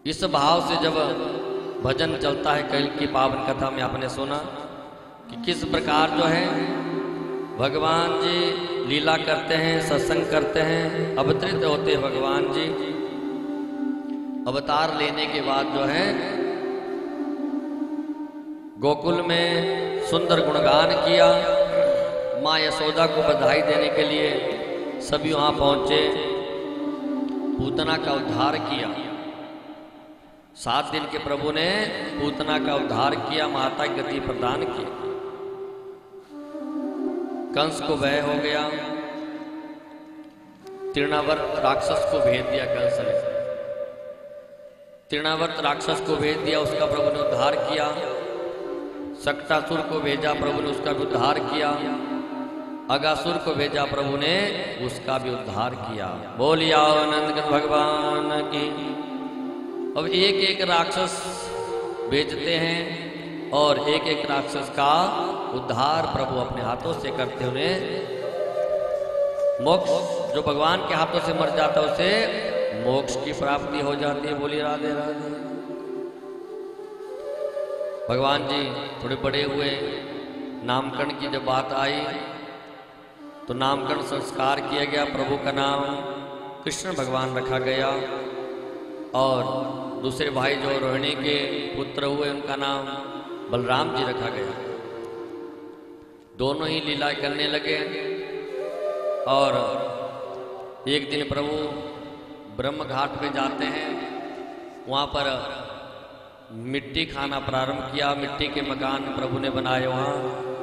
इस भाव से जब भजन चलता है, कल की पावन कथा में आपने सुना कि किस प्रकार जो है भगवान जी लीला करते हैं, सत्संग करते हैं, अवतरित होते हैं भगवान जी। अवतार लेने के बाद जो है गोकुल में सुंदर गुणगान किया। माँ यशोदा को बधाई देने के लिए सभी वहां पहुंचे, पूतना का उद्धार किया। 7 दिन के प्रभु ने पूतना का उद्धार किया, माता की गति प्रदान की। कंस को भय हो गया, तृणावर्त राक्षस को भेज दिया। कंस ने तृणावर्त राक्षस को भेज दिया, उसका प्रभु ने उद्धार किया। सक्टासुर को भेजा, प्रभु ने उसका भी उद्धार किया। अगासुर को भेजा, प्रभु ने उसका भी उद्धार किया। बोलिए आनंद भगवान की। अब एक एक राक्षस भेजते हैं और एक एक राक्षस का उद्धार प्रभु अपने हाथों से करते हुए मोक्ष, जो भगवान के हाथों से मर जाता है उसे मोक्ष की प्राप्ति हो जाती है। बोलिए राधे राधे। भगवान जी थोड़े बड़े हुए, नामकरण की जब बात आई तो नामकरण संस्कार किया गया। प्रभु का नाम कृष्ण भगवान रखा गया और दूसरे भाई जो रोहिणी के पुत्र हुए उनका नाम बलराम जी रखा गया। दोनों ही लीला करने लगे और एक दिन प्रभु ब्रह्म घाट पे जाते हैं। वहाँ पर मिट्टी खाना प्रारंभ किया। मिट्टी के मकान प्रभु ने बनाए वहाँ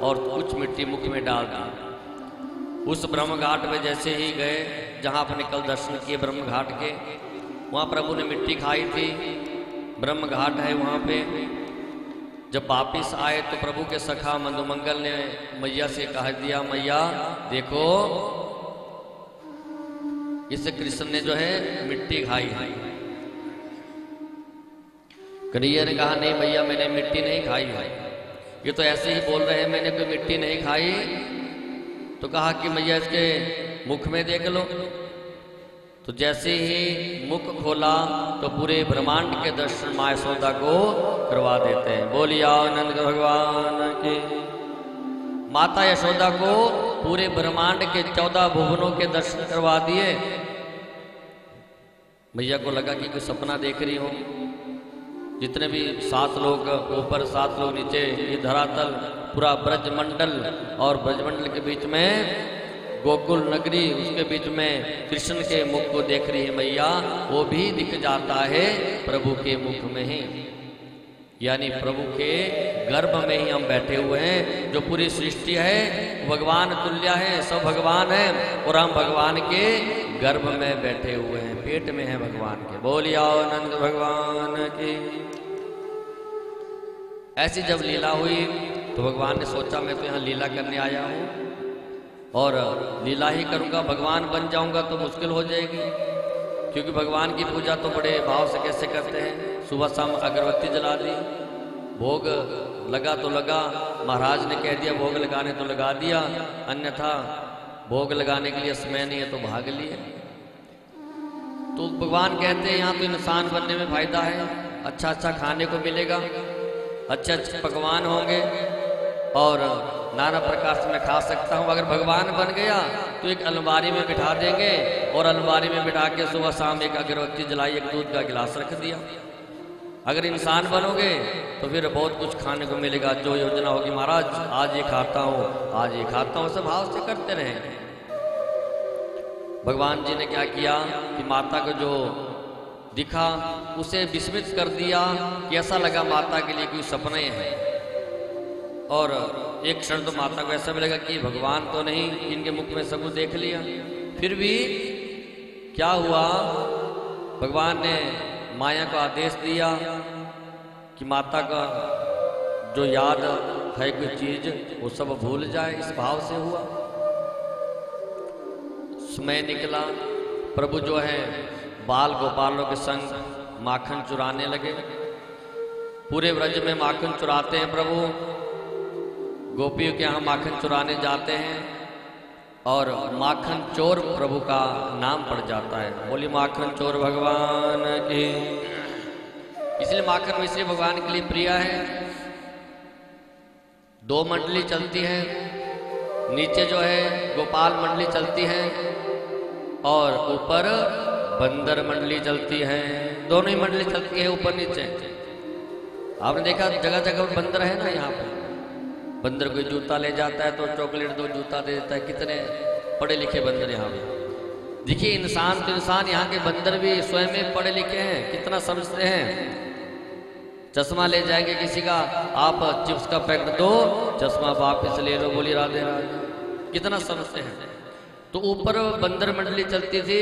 और कुछ मिट्टी मुख में डाल दी। उस ब्रह्म घाट में जैसे ही गए जहाँ अपने कल दर्शन किए ब्रह्म घाट के, वहाँ प्रभु ने मिट्टी खाई थी। ब्रह्म घाट है वहाँ पे। जब वापिस आए तो प्रभु के सखा मधुमंगल ने मैया से कह दिया, मैया देखो इस कृष्ण ने जो है मिट्टी खाई है। कन्हैया ने कहा नहीं भैया मैंने मिट्टी नहीं खाई है, ये तो ऐसे ही बोल रहे हैं मैंने कोई मिट्टी नहीं खाई। तो कहा कि मैया इसके मुख में देख लो। तो जैसे ही मुख खोला तो पूरे ब्रह्मांड के दर्शन माँ यशोदा को करवा देते हैं। बोलिए आनंद भगवान की। माता यशोदा को पूरे ब्रह्मांड के 14 भुवनों के दर्शन करवा दिए। मैया को लगा कि कोई सपना देख रही हो। जितने भी 7 लोग ऊपर 7 लोग नीचे, ये धरातल पूरा ब्रजमंडल और ब्रजमंडल के बीच में गोकुल नगरी, उसके बीच में कृष्ण के मुख को देख रही है मैया। वो भी दिख जाता है प्रभु के मुख में ही, यानी प्रभु के गर्भ में ही हम बैठे हुए हैं। जो पूरी सृष्टि है भगवान तुल्य है, सब भगवान है और हम भगवान के गर्भ में बैठे हुए हैं, पेट में है भगवान के। बोलिए आनंद भगवान की। ऐसी जब लीला हुई तो भगवान ने सोचा मैं तो यहाँ लीला करने आया हूँ और लीला ही करूँगा, भगवान बन जाऊँगा तो मुश्किल हो जाएगी। क्योंकि भगवान की पूजा तो बड़े भाव से कैसे करते हैं। सुबह शाम अगरबत्ती जला दी, भोग लगा तो लगा, महाराज ने कह दिया भोग लगाने तो लगा दिया, अन्यथा भोग लगाने के लिए समय नहीं है तो भाग लिए। तो भगवान कहते हैं यहाँ तो इंसान बनने में फायदा है, अच्छा अच्छा खाने को मिलेगा, अच्छे अच्छे पकवान होंगे और नाना प्रकार से मैं खा सकता हूँ। अगर भगवान बन गया तो एक अलमारी में बिठा देंगे और अलमारी में बिठा के सुबह शाम एक अगरबत्ती जलाई, एक दूध का गिलास रख दिया। अगर इंसान बनोगे तो फिर बहुत कुछ खाने को मिलेगा। जो योजना होगी महाराज आज ये खाता हूँ, आज ये खाता हूँ, सब भाव से करते रहे। भगवान जी ने क्या किया कि माता को जो दिखा उसे विस्मित कर दिया कि ऐसा लगा माता के लिए कोई सपना ही है। और एक क्षण तो माता को ऐसा भी लगा कि भगवान तो नहीं, इनके मुख में सब कुछ देख लिया। फिर भी क्या हुआ, भगवान ने माया को आदेश दिया कि माता का जो याद है कोई चीज वो सब भूल जाए। इस भाव से हुआ। समय निकला, प्रभु जो है बाल गोपालों के संग माखन चुराने लगे। पूरे व्रज में माखन चुराते हैं प्रभु, गोपियों के यहाँ माखन चुराने जाते हैं और माखन चोर प्रभु का नाम पड़ जाता है। बोली माखन चोर भगवान की। इसलिए माखन मिश्री भगवान के लिए प्रिय है। 2 मंडली चलती हैं, नीचे जो है गोपाल मंडली चलती है और ऊपर बंदर मंडली चलती है। दोनों ही मंडली चलती है ऊपर नीचे। आपने देखा जगह जगह पर बंदर है ना, यहाँ पे बंदर कोई जूता ले जाता है तो चॉकलेट 2 जूता दे देता है। कितने पढ़े लिखे बंदर यहाँ पे। देखिए इंसान तो इंसान, यहाँ के बंदर भी स्वयं में पढ़े लिखे हैं, कितना समझते हैं। चश्मा ले जाएंगे किसी का, आप चिप्स का पैकेट दो, चश्मा वापस ले लो, बोली राधे राधे, कितना समझते हैं। तो ऊपर बंदर मंडली चलती थी,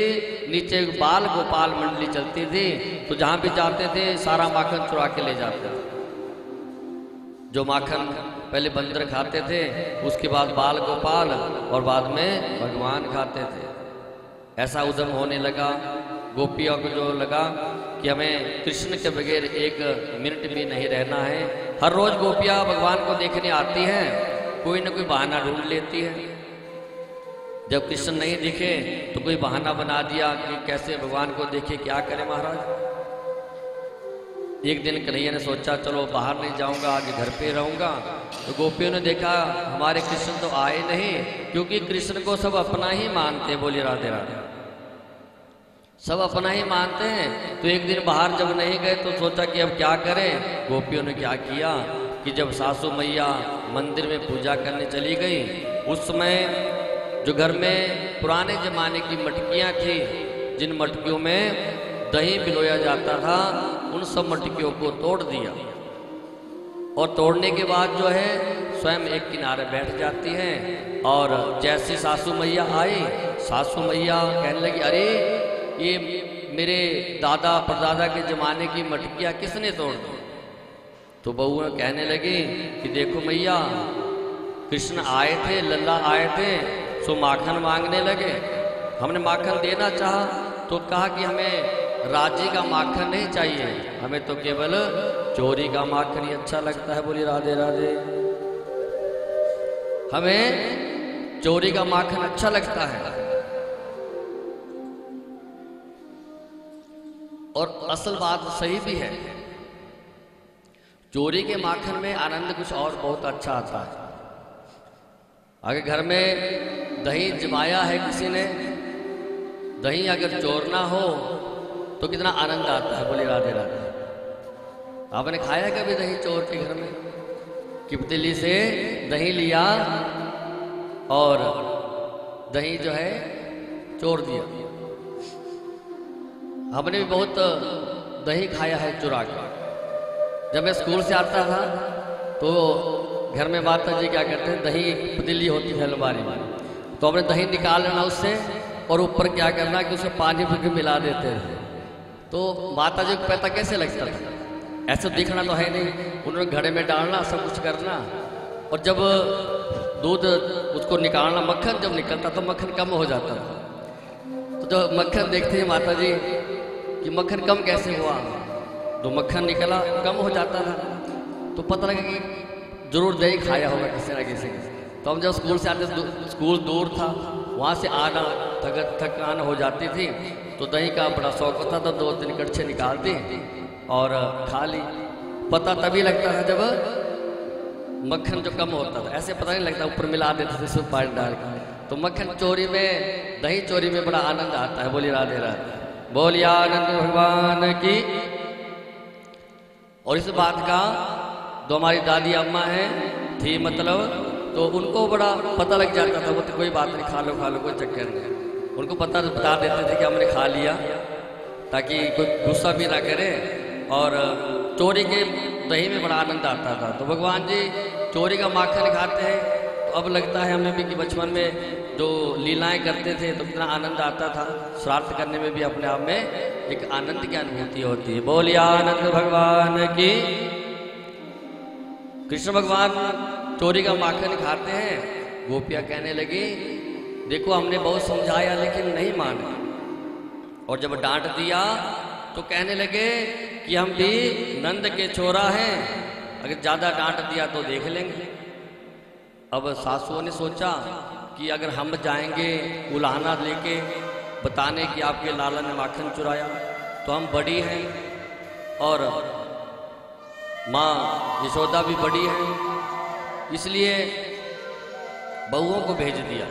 नीचे बाल गोपाल मंडली चलती थी। तो जहां भी जाते थे सारा माखन चुरा के ले जाते थे। जो माखन पहले बंदर खाते थे, उसके बाद बाल गोपाल और बाद में भगवान खाते थे। ऐसा उद्यम होने लगा। गोपियों को जो लगा कि हमें कृष्ण के बगैर 1 मिनट भी नहीं रहना है। हर रोज गोपियां भगवान को देखने आती हैं, कोई ना कोई बहाना ढूंढ लेती है। जब कृष्ण नहीं दिखे तो कोई बहाना बना दिया कि कैसे भगवान को देखे, क्या करे महाराज। एक दिन कन्हैया ने सोचा चलो बाहर नहीं जाऊंगा, आगे घर पे रहूंगा। तो गोपियों ने देखा हमारे कृष्ण तो आए नहीं, क्योंकि कृष्ण को सब अपना ही मानते, बोली राधे राधे, सब अपना ही मानते हैं। तो एक दिन बाहर जब नहीं गए तो सोचा कि अब क्या करें। गोपियों ने क्या किया कि जब सासू मैया मंदिर में पूजा करने चली गई, उस समय जो घर में पुराने जमाने की मटकियां थी, जिन मटकियों में दही भिगोया जाता था, उन सब मटकियों को तोड़ दिया। और तोड़ने के बाद जो है स्वयं एक किनारे बैठ जाती हैं। और जैसे सासू मैया आई, सासू मैया कहने लगी अरे ये मेरे दादा परदादा के जमाने की मटकियां किसने तोड़ दी। तो बहू कहने लगी कि देखो मैया, कृष्ण आए थे, लल्ला आए थे, सो माखन मांगने लगे। हमने माखन देना चाहा तो कहा कि हमें राजी का माखन नहीं चाहिए, हमें तो केवल चोरी का माखन ही अच्छा लगता है, बोली राधे राधे। हमें चोरी का माखन अच्छा लगता है। और असल बात सही भी है, चोरी के माखन में आनंद कुछ और बहुत अच्छा आता है। अगर घर में दही जमाया है किसी ने, दही अगर चोरना हो तो कितना आनंद आता है, बोले राधे राधे। आपने खाया कभी दही चोर के घर में? कि पतीली से दही लिया और दही जो है चोर दिया। हमने भी बहुत दही खाया है चुरा के। जब मैं स्कूल से आता था तो घर में माता जी क्या करते हैं, दही पतीली होती है अलमारी में, तो हमने दही निकाल लेना उससे और ऊपर क्या करना कि उसमें पानी फिर मिला देते थे। तो माता जी को पता कैसे लगता था, ऐसा दिखना तो है नहीं, उन्होंने घड़े में डालना, सब कुछ करना। और जब दूध उसको निकालना, मक्खन जब निकलता तो मक्खन कम हो जाता था। तो जब मक्खन देखते हैं माता जी कि मक्खन कम कैसे हुआ, तो मक्खन निकला कम हो जाता था, तो पता लगा कि जरूर दही खाया होगा किसी ना किसी ने। तो हम जब स्कूल से आते, स्कूल दूर था, वहाँ से आना थकान हो जाती थी, तो दही का बड़ा शौक होता था, 2-3 कड़छे निकाल दी और खा ली। पता तभी लगता था जब मक्खन जो कम होता था, ऐसे पता नहीं लगता, ऊपर मिला देते थे सब पानी डाल के। तो मक्खन चोरी में, दही चोरी में बड़ा आनंद आता है, बोली राधे राधे, बोलिए आनंद भगवान की। और इस बात का जो हमारी दादी अम्मा है थी, मतलब तो उनको बड़ा पता लग जाता था, वो तो कोई बात नहीं, खा लो कोई चक्कर नहीं। उनको बता देते थे कि हमने खा लिया, ताकि कोई गुस्सा भी ना करे। और चोरी के दही में बड़ा आनंद आता था। तो भगवान जी चोरी का माखन खाते हैं, तो अब लगता है हमें भी कि बचपन में जो लीलाएं करते थे तो कितना आनंद आता था। श्राद्ध करने में भी अपने आप में एक आनंद की अनुभूति होती है, बोलिए आनंद भगवान की। कृष्ण भगवान चोरी का माखन खाते हैं। गोपियां कहने लगी देखो हमने बहुत समझाया लेकिन नहीं माना, और जब डांट दिया तो कहने लगे कि हम भी नंद के छोरा हैं, अगर ज्यादा डांट दिया तो देख लेंगे। अब सासुओं ने सोचा कि अगर हम जाएंगे उलाहना लेके बताने कि आपके लाला ने माखन चुराया, तो हम बड़ी हैं और माँ यशोदा भी बड़ी है, इसलिए बहुओं को भेज दिया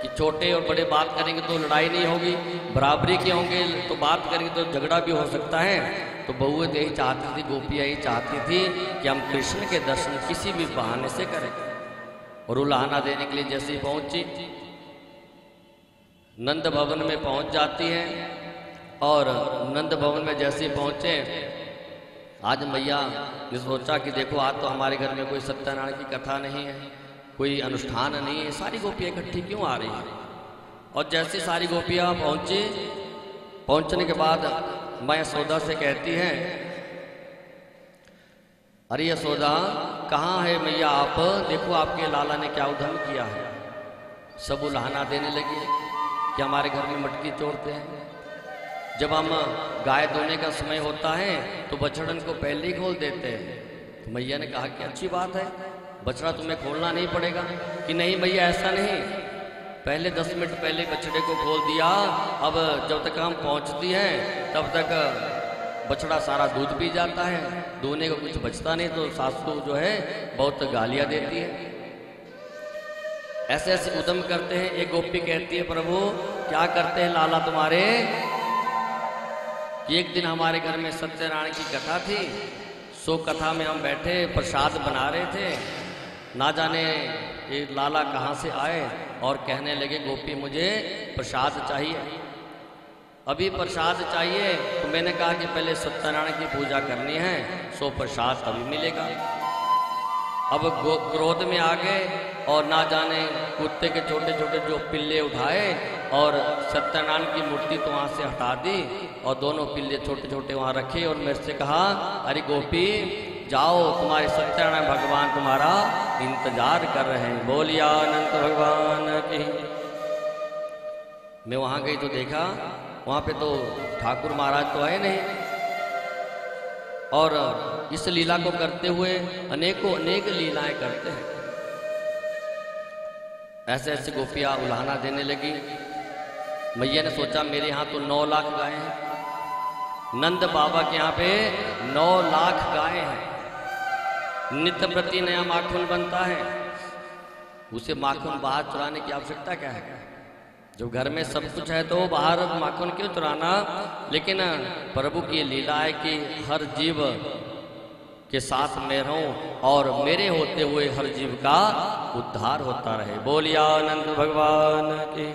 कि छोटे और बड़े बात करेंगे तो लड़ाई नहीं होगी, बराबरी के होंगे तो बात करेंगे तो झगड़ा भी हो सकता है। तो बहुएं तो यही चाहती थी, गोपियाँ यही चाहती थी कि हम कृष्ण के दर्शन किसी भी बहाने से करें। और उलाहना देने के लिए जैसे ही पहुंची, नंद भवन में पहुंच जाती हैं। और नंद भवन में जैसे ही पहुंचे, आज मैया ने सोचा कि देखो आज तो हमारे घर में कोई सत्यनारायण की कथा नहीं है, कोई अनुष्ठान नहीं है, सारी गोपियाँ इकट्ठी क्यों आ रही हैं। और जैसे सारी गोपियाँ पहुंची, पहुंचने के बाद माँ यशोदा से कहती हैं, अरे यशोदा कहाँ है मैया आप, देखो आपके लाला ने क्या उधम किया है। सब उलाहना देने लगी कि हमारे घर में मटकी चोरते हैं, जब हम गाय धोने का समय होता है तो बछड़न को पहले ही खोल देते हैं। तो मैया ने कहा कि अच्छी बात है, बछड़ा तुम्हें खोलना नहीं पड़ेगा। कि नहीं मैया ऐसा नहीं, पहले 10 मिनट पहले बछड़े को खोल दिया, अब जब तक हम पहुंचती हैं तब तक बछड़ा सारा दूध पी जाता है, दूने को कुछ बचता नहीं। तो सासू जो है बहुत गालियां देती है। ऐसे ऐसे उद्यम करते हैं। एक गोपी कहती है, प्रभु क्या करते हैं लाला तुम्हारे, कि एक दिन हमारे घर में सत्यनारायण की कथा थी, सो कथा में हम बैठे प्रसाद बना रहे थे, ना जाने ये लाला कहाँ से आए और कहने लगे गोपी मुझे प्रसाद चाहिए, अभी प्रसाद चाहिए। तो मैंने कहा कि पहले सत्यनारायण की पूजा करनी है, सो प्रसाद अभी मिलेगा। अब क्रोध में आ गए और ना जाने कुत्ते के छोटे छोटे जो पिल्ले उठाए और सत्यनारायण की मूर्ति तो वहाँ से हटा दी और दोनों पिल्ले छोटे छोटे वहाँ रखे और मेरे से कहा, अरे गोपी जाओ तुम्हारे सत्यनारायण भगवान तुम्हारा इंतजार कर रहे हैं, बोलिया अनंत भगवान की। मैं वहाँ गई तो देखा वहाँ पे तो ठाकुर महाराज तो आए नहीं, और इस लीला को करते हुए अनेकों अनेक लीलाएं करते हैं। ऐसे ऐसे गोपियाँ उलाहना देने लगी। मैया ने सोचा मेरे यहाँ तो 9 लाख गाय हैं, नंद बाबा के यहाँ पे 9 लाख गाय हैं, नित्य प्रति नया माखन बनता है, उसे माखन बाहर चुराने की आवश्यकता क्या है। जब घर में सब कुछ है तो बाहर माखन क्यों चुराना। लेकिन प्रभु की लीला है कि हर जीव के साथ मैं रहूं और मेरे होते हुए हर जीव का उद्धार होता रहे, बोलिया आनंद भगवान की।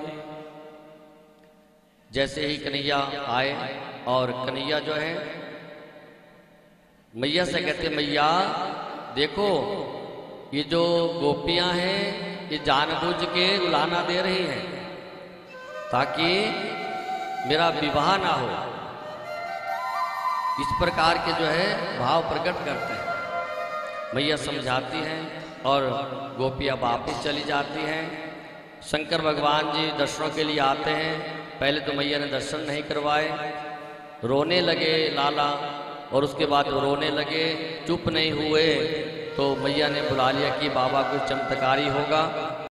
जैसे ही कन्हैया आए और कन्हैया जो है मैया से कहते, मैया देखो ये जो गोपियां हैं ये जानबूझ के उलाहना दे रही हैं ताकि मेरा विवाह ना हो, इस प्रकार के जो है भाव प्रकट करते हैं। मैया समझाती हैं और गोपियाँ वापिस चली जाती हैं। शंकर भगवान जी दर्शनों के लिए आते हैं। पहले तो मैया ने दर्शन नहीं करवाए, रोने लगे लाला, और उसके बाद रोने लगे, चुप नहीं हुए। तो मैया ने बुला लिया कि बाबा कोई चमत्कारी होगा।